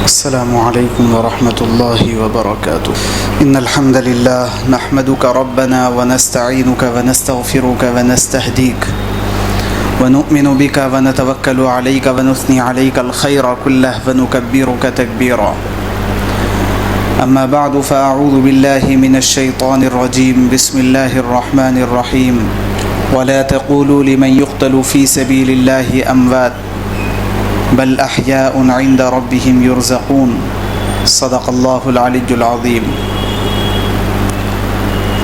السلام عليكم ورحمة الله وبركاته. إن الحمد لله نحمدك ربنا ونستعينك ونستغفرك ونستهديك ونؤمن بك ونتوكل عليك ونثني عليك الخير كله ونكبرك تكبيرا. أما بعد فأعوذ بالله من الشيطان الرجيم. بسم الله الرحمن الرحيم. ولا تقولوا لمن يقتل في سبيل الله أموات بل احیاء عند ربهم یرزقون. صدق اللہ العلی العظیم.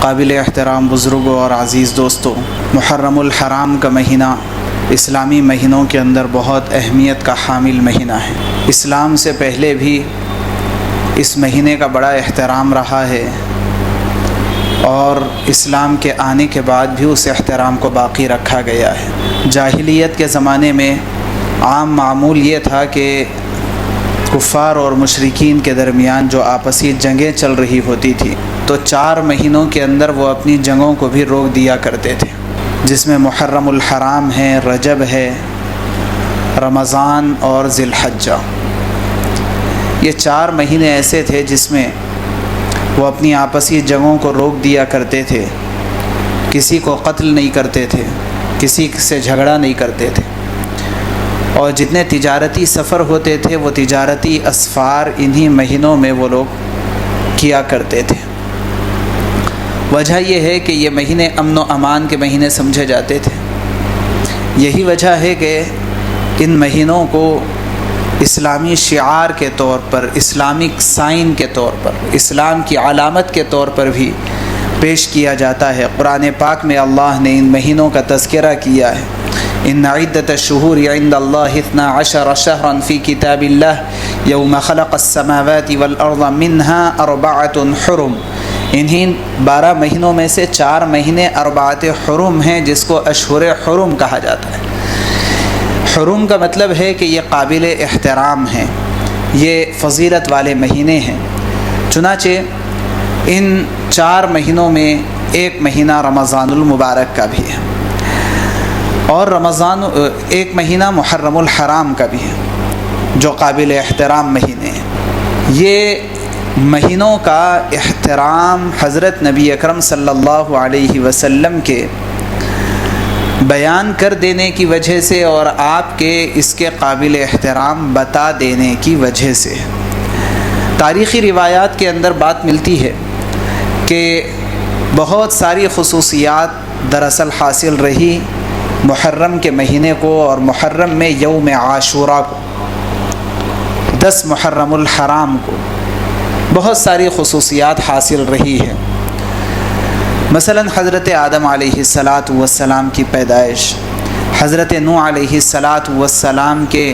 قابل احترام بزرگوں اور عزیز دوستوں، محرم الحرام کا مہینہ اسلامی مہینوں کے اندر بہت اہمیت کا حامل مہینہ ہے. اسلام سے پہلے بھی اس مہینے کا بڑا احترام رہا ہے اور اسلام کے آنے کے بعد بھی اس احترام کو باقی رکھا گیا ہے. جاہلیت کے زمانے میں عام معمول یہ تھا کہ کفار اور مشرکین کے درمیان جو آپسی جنگیں چل رہی ہوتی تھی تو 4 مہینوں کے اندر وہ اپنی جنگوں کو بھی روک دیا کرتے تھے، جس میں محرم الحرام ہے، رجب ہے، رمضان اور ذی الحجہ. یہ 4 مہینے ایسے تھے جس میں وہ اپنی آپسی جنگوں کو روک دیا کرتے تھے، کسی کو قتل نہیں کرتے تھے، کسی سے جھگڑا نہیں کرتے تھے، اور جتنے تجارتی سفر ہوتے تھے وہ تجارتی اسفار انہی مہینوں میں وہ لوگ کیا کرتے تھے. وجہ یہ ہے کہ یہ مہینے امن و امان کے مہینے سمجھے جاتے تھے. یہی وجہ ہے کہ ان مہینوں کو اسلامی شعار کے طور پر، اسلامک سائن کے طور پر، اسلام کی علامت کے طور پر بھی پیش کیا جاتا ہے. قرآن پاک میں اللہ نے ان مہینوں کا تذکرہ کیا ہے. ان عدت الشہور عند اللہ 12 شہرا فی کتاب اللہ یوم خلق السماوات والارض منها 4 حرم. انہی 12 مہینوں میں سے 4 مہینے 4 حرم ہیں، جس کو اشہر حرم کہا جاتا ہے. حرم کا مطلب ہے کہ یہ قابل احترام ہیں، یہ فضیلت والے مہینے ہیں. چنانچہ ان 4 مہینوں میں ایک مہینہ رمضان المبارک کا بھی ہے، اور ایک مہینہ محرم الحرام کا بھی ہے جو قابل احترام مہینے ہیں. یہ مہینوں کا احترام حضرت نبی اکرم صلی اللہ علیہ وسلم کے بیان کر دینے کی وجہ سے اور آپ کے اس کے قابل احترام بتا دینے کی وجہ سے. تاریخی روایات کے اندر بات ملتی ہے کہ بہت ساری خصوصیات دراصل حاصل رہی محرم کے مہینے کو، اور محرم میں یوم عاشوراء کو، 10 محرم الحرام کو بہت ساری خصوصیات حاصل رہی ہے. مثلا حضرت آدم علیہ السلام کی پیدائش، حضرت نوح علیہ السلام کے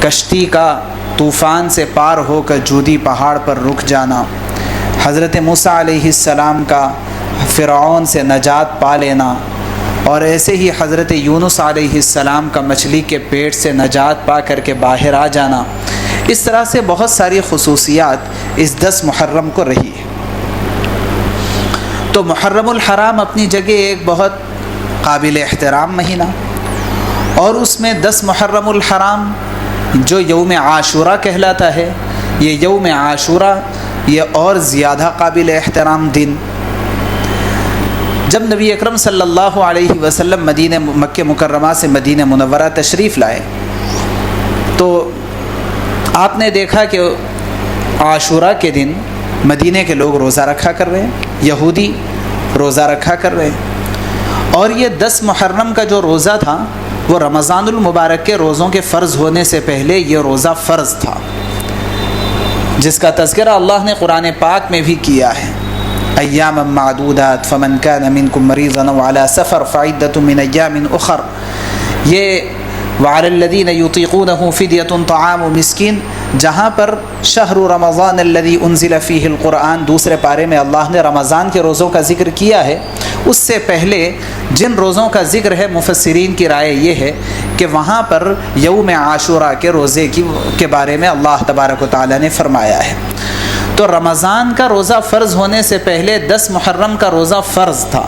کشتی کا طوفان سے پار ہو کر جودی پہاڑ پر رک جانا، حضرت موسیٰ علیہ السلام کا فرعون سے نجات پا لینا، اور ایسے ہی حضرت یونس علیہ السلام کا مچھلی کے پیٹ سے نجات پا کر کے باہر آ جانا. اس طرح سے بہت ساری خصوصیات اس 10 محرم کو رہی ہے. تو محرم الحرام اپنی جگہ ایک بہت قابل احترام مہینہ، اور اس میں 10 محرم الحرام جو یوم عاشوراء کہلاتا ہے، یہ یوم عاشوراء یہ اور زیادہ قابل احترام دن. جب نبی اکرم صلی اللہ علیہ وسلم مکہ مکرمہ سے مدینہ منورہ تشریف لائے تو آپ نے دیکھا کہ عاشوراء کے دن مدینہ کے لوگ روزہ رکھا کر رہے ہیں، یہودی روزہ رکھا کر رہے ہیں. اور یہ 10 محرم کا جو روزہ تھا وہ رمضان المبارک کے روزوں کے فرض ہونے سے پہلے یہ روزہ فرض تھا، جس کا تذکرہ اللہ نے قرآن پاک میں بھی کیا ہے. ایام معدودات فمن کان منکم مریضا او علی سفر فعدۃ من ایام اخر. یہ وعلی الذین یطیقونہ فدیۃ طعام مسکین، جہاں پر شہر رمضان الذی انزل فیہ القرآن دوسرے پارے میں اللہ نے رمضان کے روزوں کا ذکر کیا ہے. اس سے پہلے جن روزوں کا ذکر ہے مفسرین کی رائے یہ ہے کہ وہاں پر یوم عاشوراء کے روزے کے بارے میں اللہ تبارک و تعالی نے فرمایا ہے. تو رمضان کا روزہ فرض ہونے سے پہلے 10 محرم کا روزہ فرض تھا،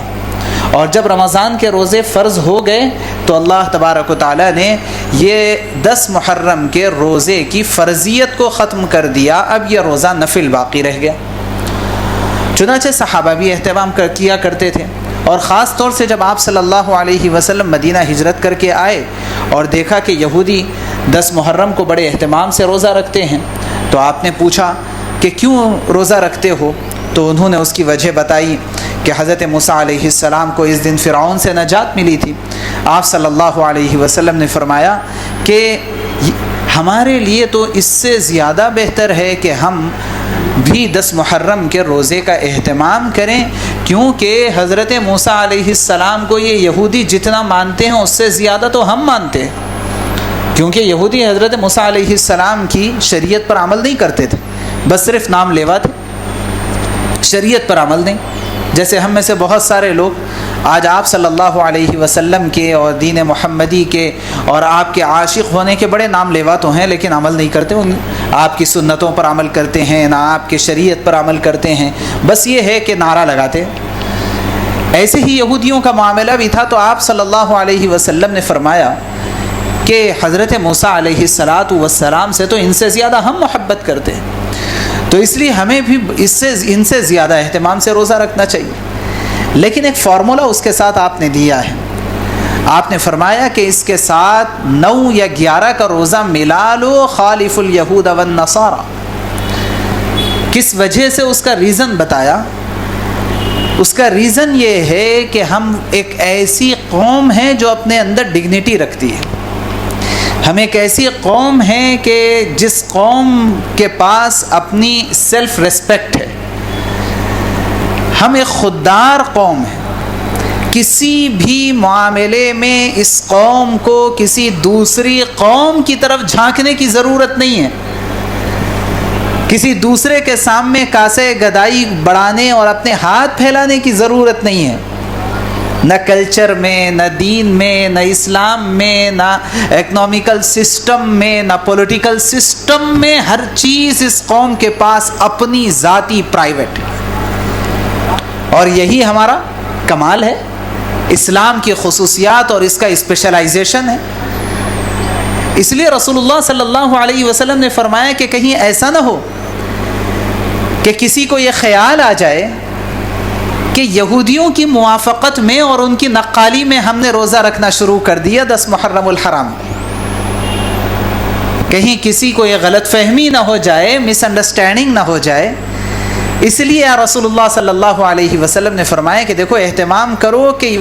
اور جب رمضان کے روزے فرض ہو گئے تو اللہ تبارک و تعالیٰ نے یہ 10 محرم کے روزے کی فرضیت کو ختم کر دیا، اب یہ روزہ نفل باقی رہ گیا۔ چنانچہ صحابہ بھی اہتمام کیا کرتے تھے، اور خاص طور سے جب آپ صلی اللہ علیہ وسلم مدینہ ہجرت کر کے آئے اور دیکھا کہ یہودی 10 محرم کو بڑے اہتمام سے روزہ رکھتے ہیں، تو آپ نے پوچھا کہ کیوں روزہ رکھتے ہو؟ تو انہوں نے اس کی وجہ بتائی کہ حضرت موسیٰ علیہ السلام کو اس دن فرعون سے نجات ملی تھی۔ آپ صلی اللہ علیہ وسلم نے فرمایا کہ ہمارے لیے تو اس سے زیادہ بہتر ہے کہ ہم بھی 10 محرم کے روزے کا اہتمام کریں، کیونکہ حضرت موسیٰ علیہ السلام کو یہ یہودی جتنا مانتے ہیں اس سے زیادہ تو ہم مانتے ہیں، کیونکہ یہودی حضرت موسیٰ علیہ السلام کی شریعت پر عمل نہیں کرتے تھے، بس صرف نام لیوا تھے، شریعت پر عمل نہیں۔ جیسے ہم میں سے بہت سارے لوگ آج آپ صلی اللہ علیہ وسلم کے اور دین محمدی کے اور آپ کے عاشق ہونے کے بڑے نام لیوا تو ہیں، لیکن عمل نہیں کرتے، آپ کی سنتوں پر عمل کرتے ہیں، نہ آپ کی شریعت پر عمل کرتے ہیں، بس یہ ہے کہ نعرہ لگاتے۔ ایسے ہی یہودیوں کا معاملہ بھی تھا، تو آپ صلی اللہ علیہ وسلم نے فرمایا کہ حضرت موسیٰ علیہ السلام سے تو ان سے زیادہ ہم محبت کرتے ہیں، تو اس لیے ہمیں بھی ان سے زیادہ اہتمام سے روزہ رکھنا چاہیے۔ لیکن ایک فارمولہ اس کے ساتھ آپ نے دیا ہے، آپ نے فرمایا کہ اس کے ساتھ 9 یا 11 کا روزہ ملا لو، خالف الیہود والنصارى۔ کس وجہ سے اس کا ریزن بتایا؟ اس کا ریزن یہ ہے کہ ہم ایک ایسی قوم ہیں جو اپنے اندر ڈگنیٹی رکھتی ہے، ہم ایک ایسی قوم ہیں کہ جس قوم کے پاس اپنی سیلف ریسپیکٹ ہے، ہم ایک خوددار قوم ہیں، کسی بھی معاملے میں اس قوم کو کسی دوسری قوم کی طرف جھانکنے کی ضرورت نہیں ہے، کسی دوسرے کے سامنے کاسے گدائی بڑھانے اور اپنے ہاتھ پھیلانے کی ضرورت نہیں ہے، نہ کلچر میں، نہ دین میں، نہ اسلام میں، نہ اکنامیکل سسٹم میں، نہ پولیٹیکل سسٹم میں، ہر چیز اس قوم کے پاس اپنی ذاتی پرائیویٹ ہے، اور یہی ہمارا کمال ہے، اسلام کی خصوصیات اور اس کا اسپیشلائزیشن ہے۔ اس لیے رسول اللہ صلی اللہ علیہ وسلم نے فرمایا کہ کہیں ایسا نہ ہو کہ کسی کو یہ خیال آ جائے کہ یہودیوں کی موافقت میں اور ان کی نقالی میں ہم نے روزہ رکھنا شروع کر دیا 10 محرم الحرام، کہیں کسی کو یہ غلط فہمی نہ ہو جائے، مس انڈرسٹینڈنگ نہ ہو جائے۔ اس لیے رسول اللہ صلی اللہ علیہ وسلم نے فرمایا کہ دیکھو اہتمام کرو کہ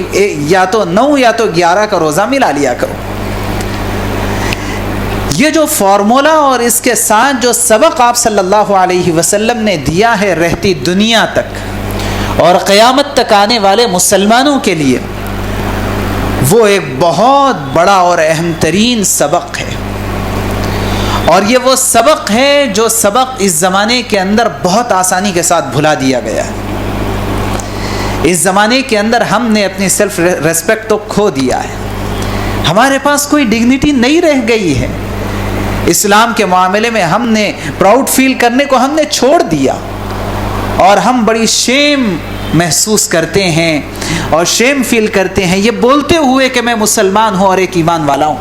یا تو 9 یا تو 11 کا روزہ ملا لیا کرو۔ یہ جو فارمولہ اور اس کے ساتھ جو سبق آپ صلی اللہ علیہ وسلم نے دیا ہے رہتی دنیا تک اور قیامت تک آنے والے مسلمانوں کے لیے، وہ ایک بہت بڑا اور اہم ترین سبق ہے، اور یہ وہ سبق ہے جو سبق اس زمانے کے اندر بہت آسانی کے ساتھ بھلا دیا گیا ہے۔ اس زمانے کے اندر ہم نے اپنی سیلف ریسپیکٹ تو کھو دیا ہے، ہمارے پاس کوئی ڈگنیٹی نہیں رہ گئی ہے، اسلام کے معاملے میں ہم نے پراؤڈ فیل کرنے کو ہم نے چھوڑ دیا، اور ہم بڑی شیم محسوس کرتے ہیں اور شیم فیل کرتے ہیں یہ بولتے ہوئے کہ میں مسلمان ہوں اور ایک ایمان والا ہوں۔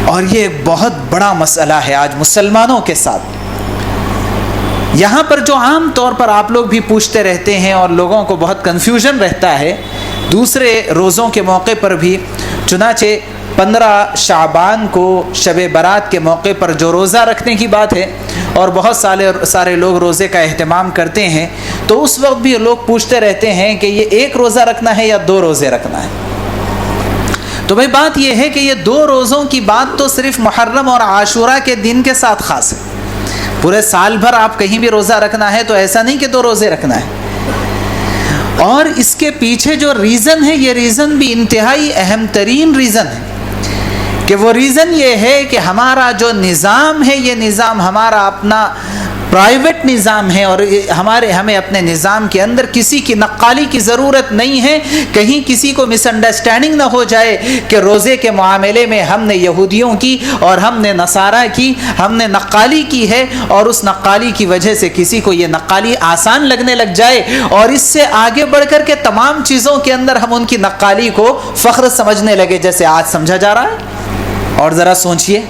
اور یہ ایک بہت بڑا مسئلہ ہے آج مسلمانوں کے ساتھ۔ یہاں پر جو عام طور پر آپ لوگ بھی پوچھتے رہتے ہیں اور لوگوں کو بہت کنفیوژن رہتا ہے دوسرے روزوں کے موقع پر بھی، چنانچہ 15 شعبان کو شب برات کے موقع پر جو روزہ رکھنے کی بات ہے اور بہت سارے لوگ روزے کا اہتمام کرتے ہیں، تو اس وقت بھی لوگ پوچھتے رہتے ہیں کہ یہ 1 روزہ رکھنا ہے یا 2 روزے رکھنا ہے۔ تو بھائی بات یہ ہے کہ یہ 2 روزوں کی بات تو صرف محرم اور عاشورہ کے دن کے ساتھ خاص ہے، پورے سال بھر آپ کہیں بھی روزہ رکھنا ہے تو ایسا نہیں کہ 2 روزے رکھنا ہے۔ اور اس کے پیچھے جو ریزن ہے، یہ ریزن بھی انتہائی اہم ترین ریزن ہے، کہ وہ ریزن یہ ہے کہ ہمارا جو نظام ہے، یہ نظام ہمارا اپنا پرائیویٹ نظام ہے اور ہمیں اپنے نظام کے اندر کسی کی نقالی کی ضرورت نہیں ہے. کہیں کسی کو مس انڈرسٹینڈنگ نہ ہو جائے کہ روزے کے معاملے میں ہم نے یہودیوں کی اور ہم نے نصارہ کی ہم نے نقالی کی ہے اور اس نقالی کی وجہ سے کسی کو یہ نقالی آسان لگنے لگ جائے اور اس سے آگے بڑھ کر کے تمام چیزوں کے اندر ہم ان کی نقالی کو فخر سمجھنے لگے جیسے آج سمجھا جا رہا ہے. اور ذرا سوچئے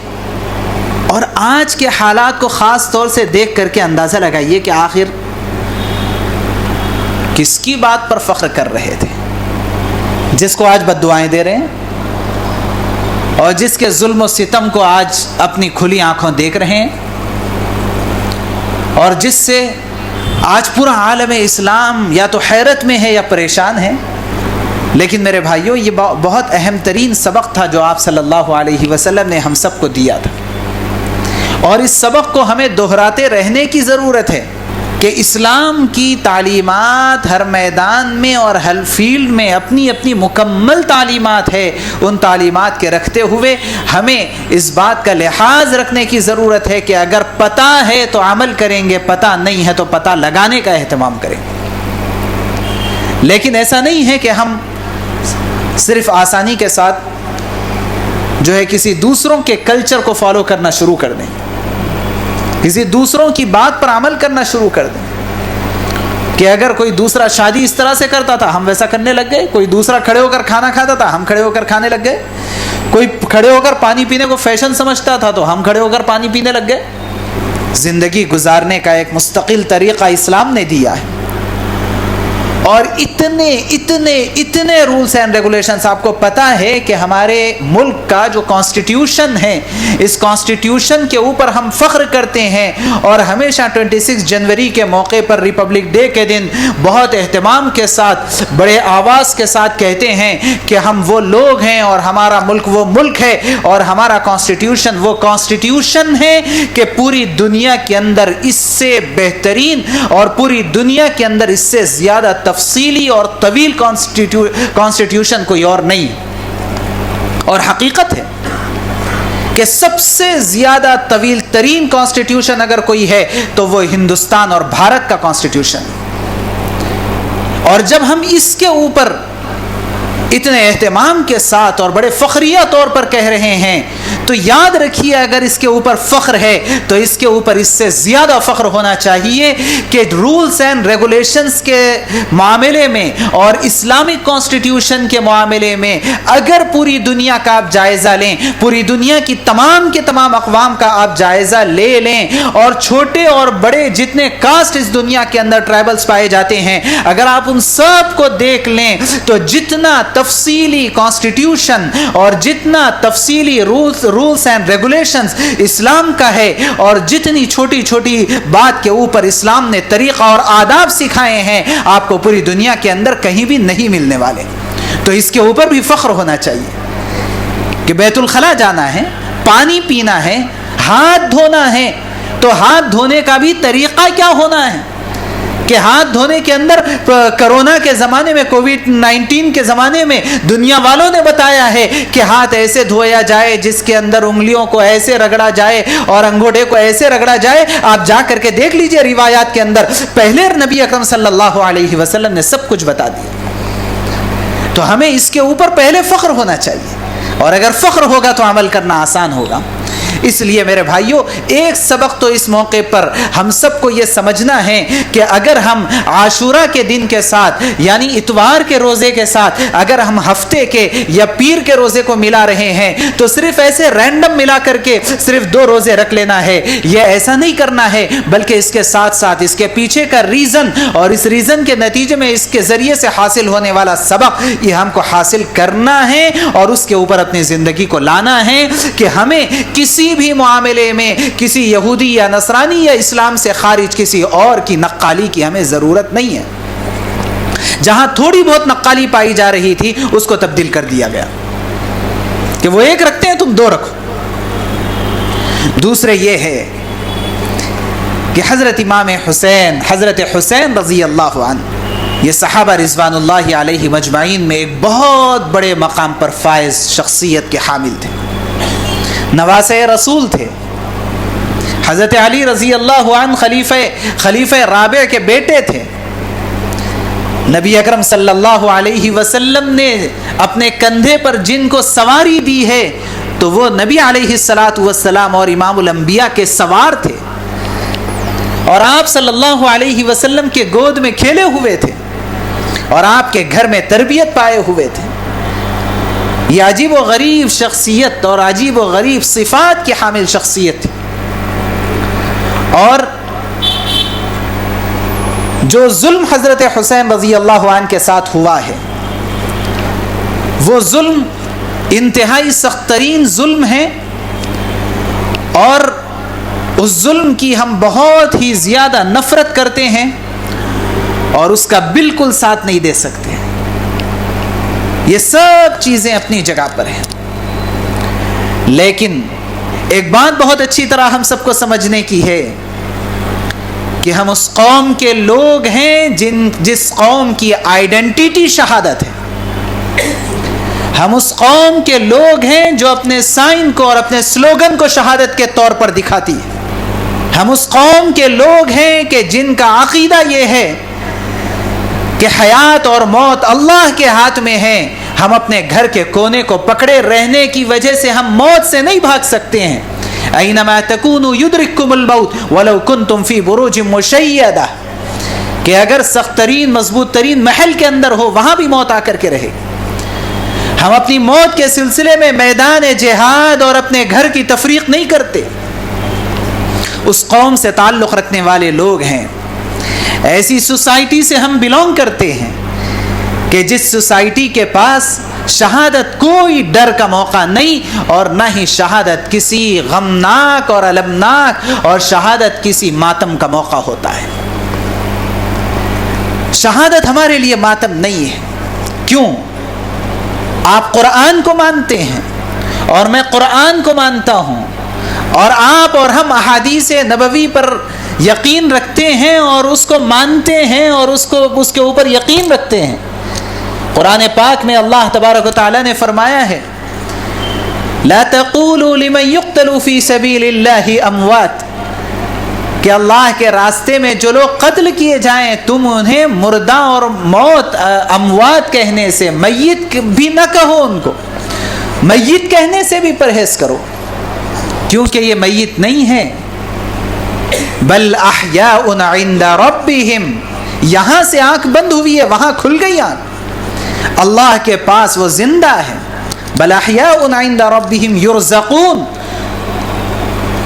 اور آج کے حالات کو خاص طور سے دیکھ کر کے اندازہ لگائیے کہ آخر کس کی بات پر فخر کر رہے تھے جس کو آج بد دعائیں دے رہے ہیں اور جس کے ظلم و ستم کو آج اپنی کھلی آنکھوں دیکھ رہے ہیں اور جس سے آج پورا عالم اسلام یا تو حیرت میں ہے یا پریشان ہے. لیکن میرے بھائیوں یہ بہت اہم ترین سبق تھا جو آپ صلی اللہ علیہ وسلم نے ہم سب کو دیا تھا اور اس سبق کو ہمیں دہراتے رہنے کی ضرورت ہے کہ اسلام کی تعلیمات ہر میدان میں اور ہر فیلڈ میں اپنی اپنی مکمل تعلیمات ہے. ان تعلیمات کے رکھتے ہوئے ہمیں اس بات کا لحاظ رکھنے کی ضرورت ہے کہ اگر پتہ ہے تو عمل کریں گے, پتہ نہیں ہے تو پتہ لگانے کا اہتمام کریں گے. لیکن ایسا نہیں ہے کہ ہم صرف آسانی کے ساتھ جو ہے کسی دوسروں کے کلچر کو فالو کرنا شروع کر دیں, کسی دوسروں کی بات پر عمل کرنا شروع کر دیں کہ اگر کوئی دوسرا شادی اس طرح سے کرتا تھا ہم ویسا کرنے لگ گئے, کوئی دوسرا کھڑے ہو کر کھانا کھاتا تھا ہم کھڑے ہو کر کھانے لگ گئے, کوئی کھڑے ہو کر پانی پینے کو فیشن سمجھتا تھا تو ہم کھڑے ہو کر پانی پینے لگ گئے. زندگی گزارنے کا ایک مستقل طریقہ اسلام نے دیا ہے اور اتنے اتنے اتنے رولز اینڈ ریگولیشنز. آپ کو پتہ ہے کہ ہمارے ملک کا جو کانسٹیٹیوشن ہے اس کانسٹیٹیوشن کے اوپر ہم فخر کرتے ہیں اور ہمیشہ 26 جنوری کے موقع پر ریپبلک ڈے کے دن بہت اہتمام کے ساتھ بڑے آواز کے ساتھ کہتے ہیں کہ ہم وہ لوگ ہیں اور ہمارا ملک وہ ملک ہے اور ہمارا کانسٹیٹیوشن وہ کانسٹیٹیوشن ہے کہ پوری دنیا کے اندر اس سے بہترین اور پوری دنیا کے اندر اس سے زیادہ تفصیلی اور طویل کانسٹیٹیوشن کوئی اور نہیں. اور حقیقت ہے کہ سب سے زیادہ طویل ترین کانسٹیٹیوشن اگر کوئی ہے تو وہ ہندوستان اور بھارت کا کانسٹیٹیوشن. اور جب ہم اس کے اوپر اتنے اہتمام کے ساتھ اور بڑے فخریہ طور پر کہہ رہے ہیں تو یاد رکھیے اگر اس کے اوپر فخر ہے تو اس کے اوپر اس سے زیادہ فخر ہونا چاہیے کہ رولز اینڈ ریگولیشنز کے معاملے میں اور اسلامک کانسٹیٹیوشن کے معاملے میں اگر پوری دنیا کا آپ جائزہ لیں, پوری دنیا کی تمام کے تمام اقوام کا آپ جائزہ لے لیں اور چھوٹے اور بڑے جتنے کاسٹ اس دنیا کے اندر ٹرائبلز پائے جاتے ہیں اگر آپ ان سب کو دیکھ لیں تو جتنا تفصیلی کانسٹیٹیوشن اور جتنا تفصیلی رولز اینڈ ریگولیشنز اسلام کا ہے اور جتنی چھوٹی چھوٹی بات کے اوپر اسلام نے طریقہ اور آداب سکھائے ہیں آپ کو پوری دنیا کے اندر کہیں بھی نہیں ملنے والے. تو اس کے اوپر بھی فخر ہونا چاہیے کہ بیت الخلا جانا ہے, پانی پینا ہے, ہاتھ دھونا ہے تو ہاتھ دھونے کا بھی طریقہ کیا ہونا ہے کہ ہاتھ دھونے کے اندر کرونا کے زمانے میں کووڈ-19 کے زمانے میں دنیا والوں نے بتایا ہے کہ ہاتھ ایسے دھویا جائے جس کے اندر انگلیوں کو ایسے رگڑا جائے اور انگوٹھے کو ایسے رگڑا جائے. آپ جا کر کے دیکھ لیجئے روایات کے اندر پہلے نبی اکرم صلی اللہ علیہ وسلم نے سب کچھ بتا دیا. تو ہمیں اس کے اوپر پہلے فخر ہونا چاہیے اور اگر فخر ہوگا تو عمل کرنا آسان ہوگا. اس لیے میرے بھائیوں ایک سبق تو اس موقع پر ہم سب کو یہ سمجھنا ہے کہ اگر ہم عاشورہ کے دن کے ساتھ یعنی اتوار کے روزے کے ساتھ اگر ہم ہفتے کے یا پیر کے روزے کو ملا رہے ہیں تو صرف ایسے رینڈم ملا کر کے صرف 2 روزے رکھ لینا ہے, یہ ایسا نہیں کرنا ہے بلکہ اس کے ساتھ ساتھ اس کے پیچھے کا ریزن اور اس ریزن کے نتیجے میں اس کے ذریعے سے حاصل ہونے والا سبق یہ ہم کو حاصل کرنا ہے اور اس کے اوپر اپنی زندگی کو لانا ہے کہ ہمیں کسی بھی معاملے میں کسی یہودی یا نصرانی یا اسلام سے خارج کسی اور کی نقالی کی ہمیں ضرورت نہیں ہے. جہاں تھوڑی بہت نقالی پائی جا رہی تھی اس کو تبدیل کر دیا گیا کہ وہ 1 رکھتے ہیں تم 2 رکھو. دوسرے یہ ہے کہ حضرت امام حسین حضرت حسین رضی اللہ عنہ یہ صحابہ رضوان اللہ علیہ مجمعین میں ایک بہت بڑے مقام پر فائز شخصیت کے حامل تھے, نواسے رسول تھے, حضرت علی رضی اللہ عنہ خلیفہ رابع کے بیٹے تھے. نبی اکرم صلی اللہ علیہ وسلم نے اپنے کندھے پر جن کو سواری دی ہے تو وہ نبی علیہ الصلاۃ والسلام اور امام الانبیاء کے سوار تھے، اور آپ صلی اللہ علیہ وسلم کے گود میں کھیلے ہوئے تھے اور آپ کے گھر میں تربیت پائے ہوئے تھے. یہ عجیب و غریب شخصیت اور عجیب و غریب صفات کی حامل شخصیت تھی. اور جو ظلم حضرت حسین رضی اللہ عنہ کے ساتھ ہوا ہے وہ ظلم انتہائی سخت ترین ظلم ہے، اور اس ظلم کی ہم بہت ہی زیادہ نفرت کرتے ہیں اور اس کا بالکل ساتھ نہیں دے سکتے. یہ سب چیزیں اپنی جگہ پر ہیں، لیکن ایک بات بہت اچھی طرح ہم سب کو سمجھنے کی ہے کہ ہم اس قوم کے لوگ ہیں جس قوم کی آئیڈینٹی شہادت ہے. ہم اس قوم کے لوگ ہیں جو اپنے سائن کو اور اپنے سلوگن کو شہادت کے طور پر دکھاتی ہے. ہم اس قوم کے لوگ ہیں کہ جن کا عقیدہ یہ ہے کہ حیات اور موت اللہ کے ہاتھ میں ہے. ہم اپنے گھر کے کونے کو پکڑے رہنے کی وجہ سے ہم موت سے نہیں بھاگ سکتے ہیں. اینما تکونوا یدرککم الموت ولو کنتم فی بروج مشیدہ، کہ اگر سخت ترین مضبوط ترین محل کے اندر ہو وہاں بھی موت آ کر کے رہے. ہم اپنی موت کے سلسلے میں میدان جہاد اور اپنے گھر کی تفریق نہیں کرتے. اس قوم سے تعلق رکھنے والے لوگ ہیں. ایسی سوسائٹی سے ہم بلونگ کرتے ہیں کہ جس سوسائٹی کے پاس شہادت کوئی ڈر کا موقع نہیں، اور نہ ہی شہادت کسی غمناک اور المناک اور شہادت کسی ماتم کا موقع ہوتا ہے. شہادت ہمارے لیے ماتم نہیں ہے. کیوں؟ آپ قرآن کو مانتے ہیں اور میں قرآن کو مانتا ہوں، اور آپ اور ہم احادیث نبوی پر یقین رکھتے ہیں اور اس کو مانتے ہیں اور اس کے اوپر یقین رکھتے ہیں. قرآن پاک میں اللہ تبارک و تعالی نے فرمایا ہے لا تقولوا لمن يقتل في سبيل الله اموات، کہ اللہ کے راستے میں جو لوگ قتل کیے جائیں تم انہیں مردہ اور موت اموات کہنے سے، میت بھی نہ کہو، ان کو میت کہنے سے بھی پرہیز کرو، کیونکہ یہ میت نہیں ہے. بل احیاء عند ربهم، یہاں سے آنکھ بند ہوئی ہے وہاں کھل گئی آنکھ، اللہ کے پاس وہ زندہ ہے. بل احیاء عند ربهم یرزقون،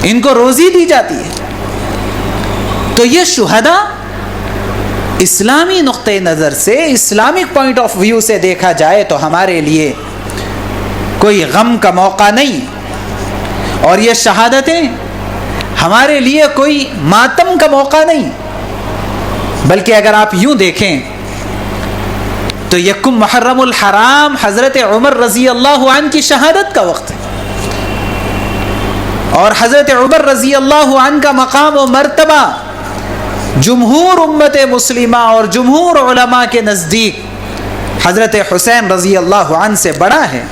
ان کو روزی دی جاتی ہے. تو یہ شہداء اسلامی نقطۂ نظر سے، اسلامک پوائنٹ آف ویو سے دیکھا جائے تو ہمارے لیے کوئی غم کا موقع نہیں، اور یہ شہادتیں ہمارے لیے کوئی ماتم کا موقع نہیں. بلکہ اگر آپ یوں دیکھیں تو یکم محرم الحرام حضرت عمر رضی اللہ عنہ کی شہادت کا وقت ہے، اور حضرت عمر رضی اللہ عنہ کا مقام و مرتبہ جمہور امت مسلمہ اور جمہور علماء کے نزدیک حضرت حسین رضی اللہ عنہ سے بڑا ہے.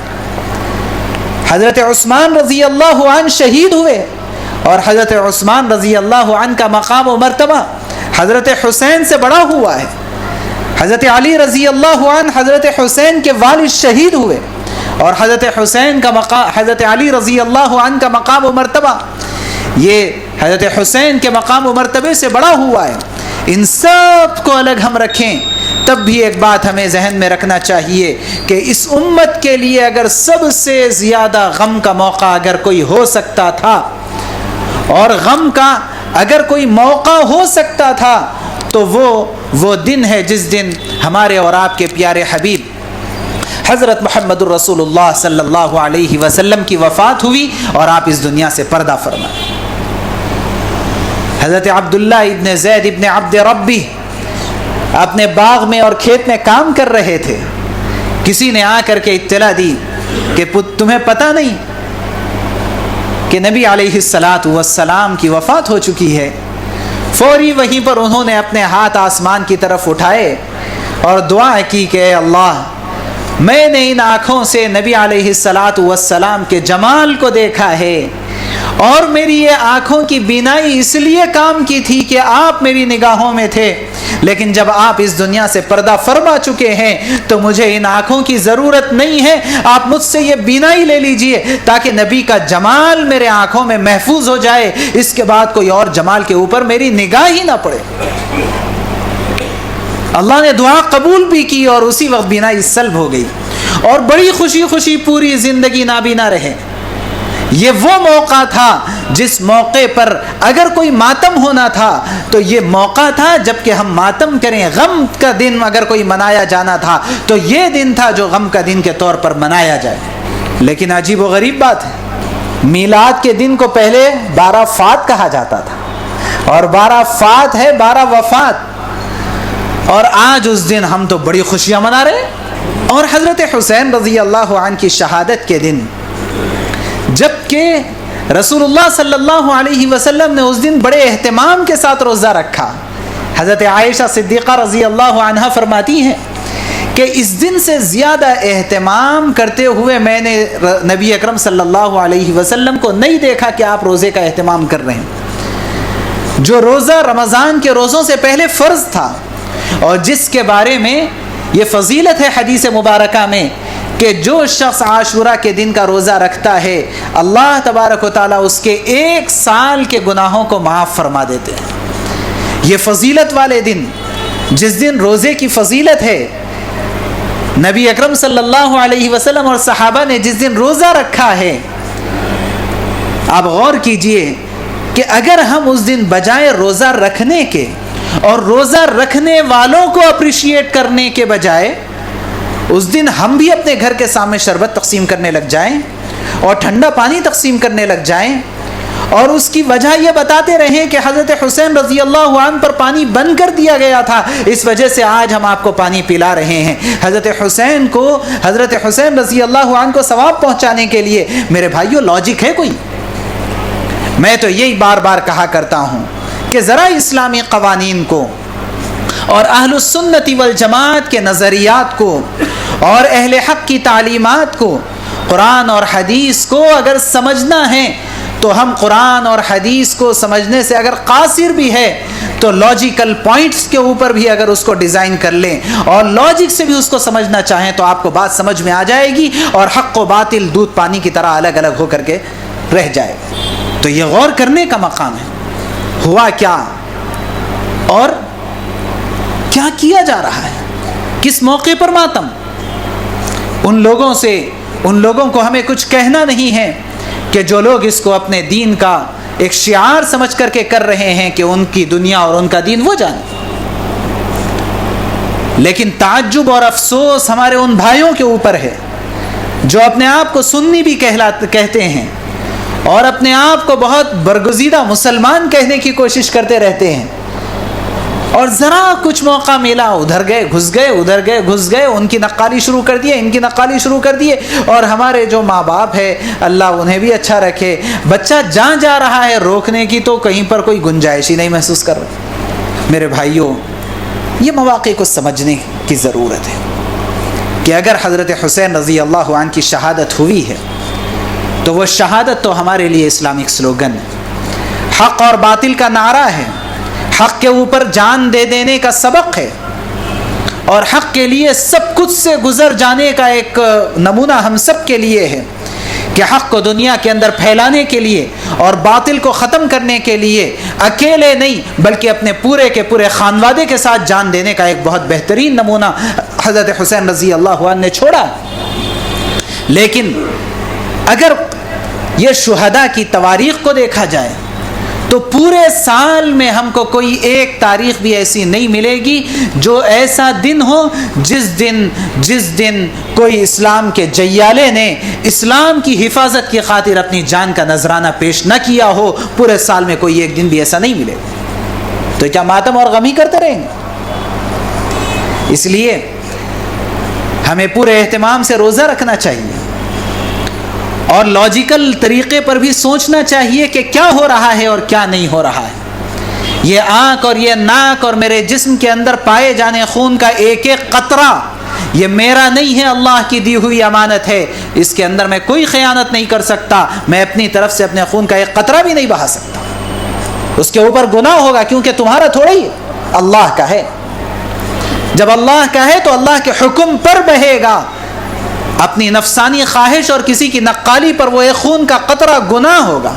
حضرت عثمان رضی اللہ عنہ شہید ہوئے، اور حضرت عثمان رضی اللہ عنہ کا مقام و مرتبہ حضرت حسین سے بڑا ہوا ہے. حضرت علی رضی اللہ عنہ حضرت حسین کے والد شہید ہوئے، اور حضرت علی رضی اللہ عنہ کا مقام و مرتبہ یہ حضرت حسین کے مقام و مرتبے سے بڑا ہوا ہے. ان سب کو الگ ہم رکھیں تب بھی ایک بات ہمیں ذہن میں رکھنا چاہیے کہ اس امت کے لیے اگر سب سے زیادہ غم کا موقع اگر کوئی ہو سکتا تھا، اور غم کا اگر کوئی موقع ہو سکتا تھا، تو وہ دن ہے جس دن ہمارے اور آپ کے پیارے حبیب حضرت محمد الرسول اللہ صلی اللہ علیہ وسلم کی وفات ہوئی اور آپ اس دنیا سے پردہ فرمائے. حضرت عبداللہ ابن زید ابن عبد ربی اپنے باغ میں اور کھیت میں کام کر رہے تھے. کسی نے آ کر کے اطلاع دی کہ تمہیں پتہ نہیں کہ نبی علیہ الصلاۃ والسلام کی وفات ہو چکی ہے. فوری وہیں پر انہوں نے اپنے ہاتھ آسمان کی طرف اٹھائے اور دعا کی کہ اے اللہ، میں نے ان آنکھوں سے نبی علیہ الصلاۃ والسلام کے جمال کو دیکھا ہے، اور میری یہ آنکھوں کی بینائی اس لیے کام کی تھی کہ آپ میری نگاہوں میں تھے، لیکن جب آپ اس دنیا سے پردہ فرما چکے ہیں تو مجھے ان آنکھوں کی ضرورت نہیں ہے، آپ مجھ سے یہ بینائی لے لیجئے تاکہ نبی کا جمال میرے آنکھوں میں محفوظ ہو جائے، اس کے بعد کوئی اور جمال کے اوپر میری نگاہ ہی نہ پڑے۔ اللہ نے دعا قبول بھی کی اور اسی وقت بینائی سلب ہو گئی، اور بڑی خوشی خوشی پوری زندگی نابینا رہے۔ یہ وہ موقع تھا جس موقع پر اگر کوئی ماتم ہونا تھا تو یہ موقع تھا جب کہ ہم ماتم کریں، غم کا دن اگر کوئی منایا جانا تھا تو یہ دن تھا جو غم کا دن کے طور پر منایا جائے۔ لیکن عجیب و غریب بات ہے، میلاد کے دن کو پہلے 12 فات کہا جاتا تھا، اور 12 فات ہے 12 وفات، اور آج اس دن ہم تو بڑی خوشیاں منا رہے ہیں۔ اور حضرت حسین رضی اللہ عنہ کی شہادت کے دن جبکہ رسول اللہ صلی اللہ علیہ وسلم نے اس دن بڑے اہتمام کے ساتھ روزہ رکھا، حضرت عائشہ صدیقہ رضی اللہ عنہا فرماتی ہیں کہ اس دن سے زیادہ اہتمام کرتے ہوئے میں نے نبی اکرم صلی اللہ علیہ وسلم کو نہیں دیکھا کہ آپ روزے کا اہتمام کر رہے ہیں، جو روزہ رمضان کے روزوں سے پہلے فرض تھا، اور جس کے بارے میں یہ فضیلت ہے حدیث مبارکہ میں کہ جو شخص عاشورہ کے دن کا روزہ رکھتا ہے اللہ تبارک و تعالیٰ اس کے 1 سال کے گناہوں کو معاف فرما دیتے ہیں۔ یہ فضیلت والے دن، جس دن روزے کی فضیلت ہے، نبی اکرم صلی اللہ علیہ وسلم اور صحابہ نے جس دن روزہ رکھا ہے، آپ غور کیجئے کہ اگر ہم اس دن بجائے روزہ رکھنے کے اور روزہ رکھنے والوں کو اپریشیٹ کرنے کے بجائے اس دن ہم بھی اپنے گھر کے سامنے شربت تقسیم کرنے لگ جائیں اور ٹھنڈا پانی تقسیم کرنے لگ جائیں، اور اس کی وجہ یہ بتاتے رہیں کہ حضرت حسین رضی اللہ عنہ پر پانی بند کر دیا گیا تھا، اس وجہ سے آج ہم آپ کو پانی پلا رہے ہیں، حضرت حسین رضی اللہ عنہ کو ثواب پہنچانے کے لیے، میرے بھائیو لاجک ہے کوئی؟ میں تو یہی بار بار کہا کرتا ہوں کہ ذرا اسلامی قوانین کو اور اہل السنت والجماعت کے نظریات کو اور اہل حق کی تعلیمات کو، قرآن اور حدیث کو اگر سمجھنا ہے تو ہم قرآن اور حدیث کو سمجھنے سے اگر قاصر بھی ہے تو لاجیکل پوائنٹس کے اوپر بھی اگر اس کو ڈیزائن کر لیں اور لاجک سے بھی اس کو سمجھنا چاہیں تو آپ کو بات سمجھ میں آ جائے گی، اور حق و باطل دودھ پانی کی طرح الگ الگ ہو کر کے رہ جائے گا۔ تو یہ غور کرنے کا مقام ہے، ہوا کیا اور کیا کیا جا رہا ہے، کس موقع پر ماتم۔ ان لوگوں کو ہمیں کچھ کہنا نہیں ہے کہ جو لوگ اس کو اپنے دین کا ایک شعار سمجھ کر کے کر رہے ہیں کہ ان کی دنیا اور ان کا دین وہ جانے۔ لیکن تعجب اور افسوس ہمارے ان بھائیوں کے اوپر ہے جو اپنے آپ کو سنی بھی کہتے ہیں اور اپنے آپ کو بہت برگزیدہ مسلمان کہنے کی کوشش کرتے رہتے ہیں، اور ذرا کچھ موقع ملا ادھر گئے گھس گئے، ادھر گئے گھس گئے، ان کی نقالی شروع کر دیے، ان کی نقالی شروع کر دیے۔ اور ہمارے جو ماں باپ ہے اللہ انہیں بھی اچھا رکھے، بچہ جہاں جا رہا ہے روکنے کی تو کہیں پر کوئی گنجائش ہی نہیں محسوس کر رہا۔ میرے بھائیوں، یہ مواقع کو سمجھنے کی ضرورت ہے کہ اگر حضرت حسین رضی اللہ عنہ کی شہادت ہوئی ہے تو وہ شہادت تو ہمارے لیے اسلامک سلوگن ہے، حق اور باطل کا نعرہ ہے، حق کے اوپر جان دے دینے کا سبق ہے، اور حق کے لیے سب کچھ سے گزر جانے کا ایک نمونہ ہم سب کے لیے ہے کہ حق کو دنیا کے اندر پھیلانے کے لیے اور باطل کو ختم کرنے کے لیے اکیلے نہیں بلکہ اپنے پورے کے پورے خانوادے کے ساتھ جان دینے کا ایک بہت بہترین نمونہ حضرت حسین رضی اللہ عنہ نے چھوڑا۔ لیکن اگر یہ شہداء کی تواریخ کو دیکھا جائے تو پورے سال میں ہم کو کوئی ایک تاریخ بھی ایسی نہیں ملے گی جو ایسا دن ہو جس دن کوئی اسلام کے جیالے نے اسلام کی حفاظت کی خاطر اپنی جان کا نذرانہ پیش نہ کیا ہو۔ پورے سال میں کوئی ایک دن بھی ایسا نہیں ملے گا، تو کیا ماتم اور غم ہی کرتے رہیں گے؟ اس لیے ہمیں پورے اہتمام سے روزہ رکھنا چاہیے اور لاجیکل طریقے پر بھی سوچنا چاہیے کہ کیا ہو رہا ہے اور کیا نہیں ہو رہا ہے۔ یہ آنکھ اور یہ ناک اور میرے جسم کے اندر پائے جانے خون کا ایک ایک قطرہ یہ میرا نہیں ہے، اللہ کی دی ہوئی امانت ہے، اس کے اندر میں کوئی خیانت نہیں کر سکتا، میں اپنی طرف سے اپنے خون کا ایک قطرہ بھی نہیں بہا سکتا، اس کے اوپر گناہ ہوگا کیونکہ تمہارا تھوڑا ہی اللہ کا ہے۔ جب اللہ کا ہے تو اللہ کے حکم پر بہے گا، اپنی نفسانی خواہش اور کسی کی نقالی پر وہ ایک خون کا قطرہ گناہ ہوگا۔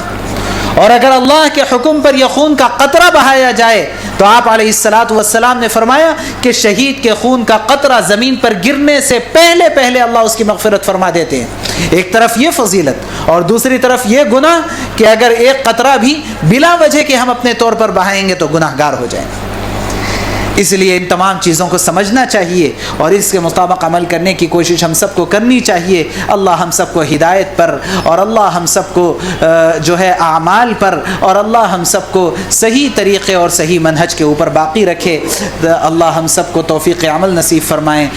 اور اگر اللہ کے حکم پر یہ خون کا قطرہ بہایا جائے تو آپ علیہ الصلاۃ والسلام نے فرمایا کہ شہید کے خون کا قطرہ زمین پر گرنے سے پہلے پہلے اللہ اس کی مغفرت فرما دیتے ہیں۔ ایک طرف یہ فضیلت اور دوسری طرف یہ گناہ کہ اگر ایک قطرہ بھی بلا وجہ کہ ہم اپنے طور پر بہائیں گے تو گناہ گار ہو جائیں گے۔ اس لیے ان تمام چیزوں کو سمجھنا چاہیے اور اس کے مطابق عمل کرنے کی کوشش ہم سب کو کرنی چاہیے۔ اللہ ہم سب کو ہدایت پر اور اللہ ہم سب کو جو ہے اعمال پر اور اللہ ہم سب کو صحیح طریقے اور صحیح منہج کے اوپر باقی رکھے۔ اللہ ہم سب کو توفیق عمل نصیب فرمائیں۔